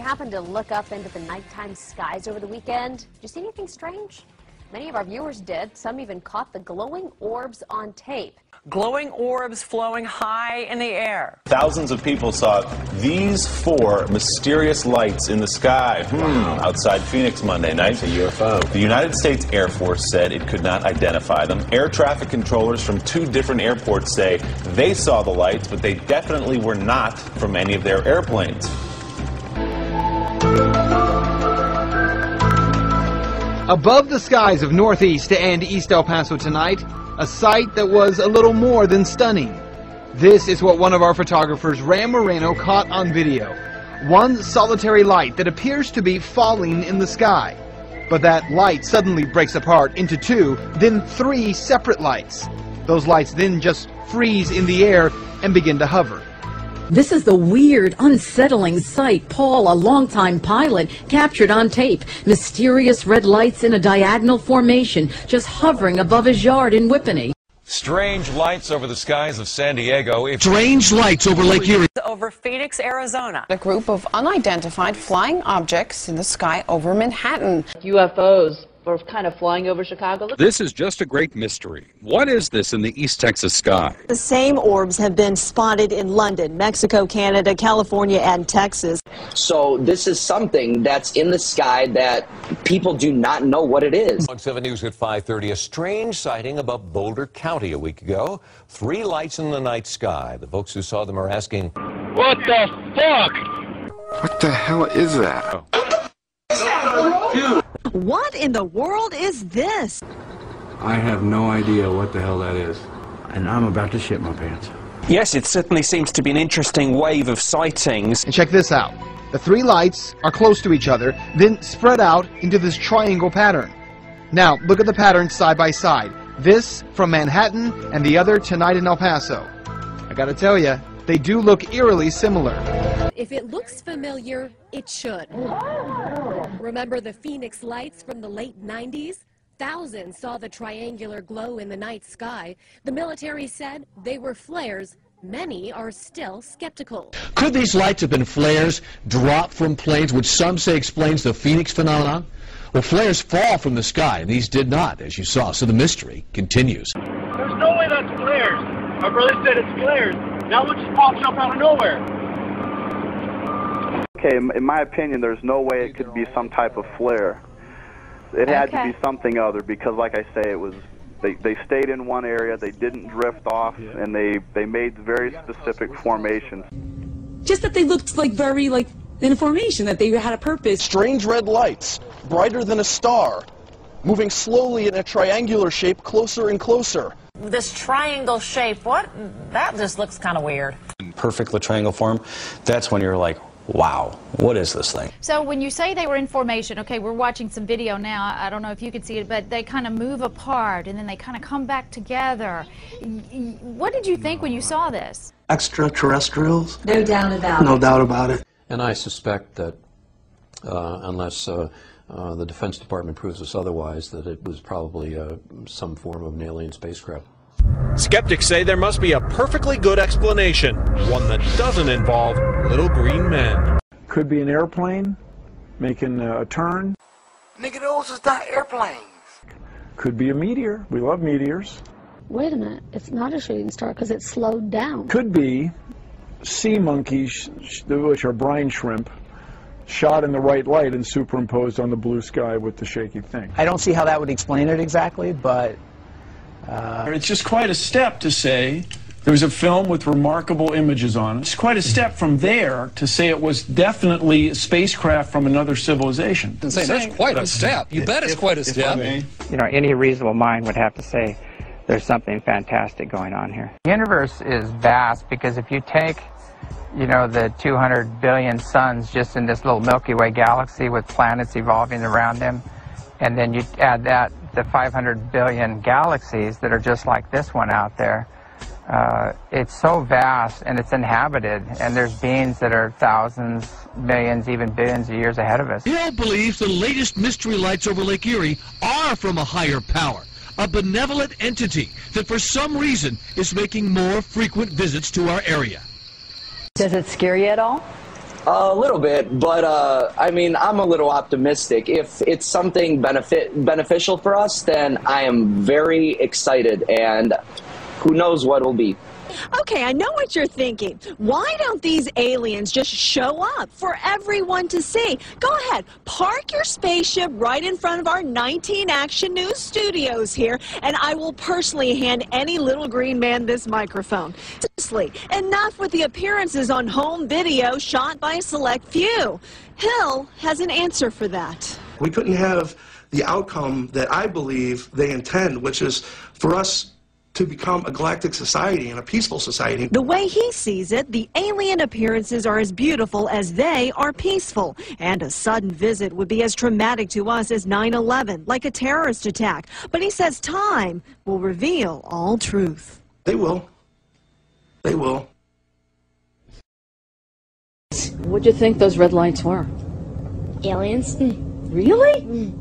happened to look up into the nighttime skies over the weekend? Did you see anything strange? Many of our viewers did. Some even caught the glowing orbs on tape. Glowing orbs flowing high in the air. Thousands of people saw these 4 mysterious lights in the sky outside Phoenix Monday night. It's a UFO. The United States Air Force said it could not identify them. Air traffic controllers from 2 different airports say they saw the lights, but they definitely were not from any of their airplanes. Above the skies of Northeast and East El Paso tonight, a sight that was a little more than stunning. This is what one of our photographers, Ram Moreno, caught on video. One solitary light that appears to be falling in the sky. But that light suddenly breaks apart into 2, then 3 separate lights. Those lights then just freeze in the air and begin to hover. This is the weird, unsettling sight Paul, a longtime pilot, captured on tape. Mysterious red lights in a diagonal formation just hovering above his yard in Whippany. Strange lights over the skies of San Diego. Strange lights over Lake Erie. Over Phoenix, Arizona. A group of unidentified flying objects in the sky over Manhattan. UFO'S were kind of flying over Chicago. This is just a great mystery. What is this in the East Texas sky? The same orbs have been spotted in London, Mexico, Canada, California, and Texas. So this is something that's in the sky that people do not know what it is. On 7 News at 5:30, a strange sighting above Boulder County a week ago. 3 lights in the night sky. The folks who saw them are asking, "What the fuck? What the hell is that?" What in the world is this? I have no idea what the hell that is. And I'm about to shit my pants. Yes, it certainly seems to be an interesting wave of sightings. And check this out. The 3 lights are close to each other, then spread out into this triangle pattern. Now, look at the patterns side by side. This from Manhattan and the other tonight in El Paso. I gotta tell you, they do look eerily similar. If it looks familiar, it should. Remember the Phoenix lights from the late 90s? Thousands saw the triangular glow in the night sky. The military said they were flares. Many are still skeptical. Could these lights have been flares dropped from planes, which some say explains the Phoenix phenomenon? Well, flares fall from the sky, and these did not, as you saw, so the mystery continues. There's no way that's flares. My brother said it's flares. Now it just pops up out of nowhere. Okay, in my opinion, there's no way it could be some type of flare. It had to be something other because, like I say, it was they stayed in one area, they didn't drift off, and they made very specific formations. Just that they looked like very, in a formation, that they had a purpose. Strange red lights, brighter than a star, moving slowly in a triangular shape closer and closer. This triangle shape, that just looks kind of weird. In perfect triangle form, that's when you're like, wow, what is this thing? So when you say they were in formation, okay, we're watching some video now, I don't know if you can see it, but they kind of move apart and then they kind of come back together. What did you think when you saw this? Extraterrestrials? No doubt about it. No doubt about it. And I suspect that unless the Defense Department proves us otherwise, that it was probably some form of an alien spacecraft. Skeptics say there must be a perfectly good explanation, one that doesn't involve little green men. Could be an airplane making a turn. Nigga, those is not airplanes. Could be a meteor. We love meteors. Wait a minute, it's not a shooting star because it's slowed down. Could be sea monkeys, which are brine shrimp, shot in the right light and superimposed on the blue sky with the shaky thing. I don't see how that would explain it exactly, but it's just quite a step to say there was a film with remarkable images on it. It's quite a step from there to say it was definitely a spacecraft from another civilization. That's quite a step. You bet it's quite a step. you know, any reasonable mind would have to say there's something fantastic going on here. The universe is vast because if you take, you know, the 200 billion suns just in this little Milky Way galaxy with planets evolving around them, and then you add that the 500 billion galaxies that are just like this one out there, it's so vast and it's inhabited, and there's beings that are thousands, millions, even billions of years ahead of us. Hill believes the latest mystery lights over Lake Erie are from a higher power, a benevolent entity that for some reason is making more frequent visits to our area. Does it scare you at all? A little bit, but I mean, I'm a little optimistic. If it's something beneficial for us, then I am very excited, and who knows what will be. Okay, I know what you're thinking. Why don't these aliens just show up for everyone to see? Go ahead, park your spaceship right in front of our 19 Action News studios here, and I will personally hand any little green man this microphone. Seriously, enough with the appearances on home video shot by a select few. Hill has an answer for that. We couldn't have the outcome that I believe they intend, which is for us to become a galactic society and a peaceful society. The way he sees it, the alien appearances are as beautiful as they are peaceful. And a sudden visit would be as traumatic to us as 9/11, like a terrorist attack. But he says time will reveal all truth. They will. They will. What'd you think those red lights were? Aliens. Really?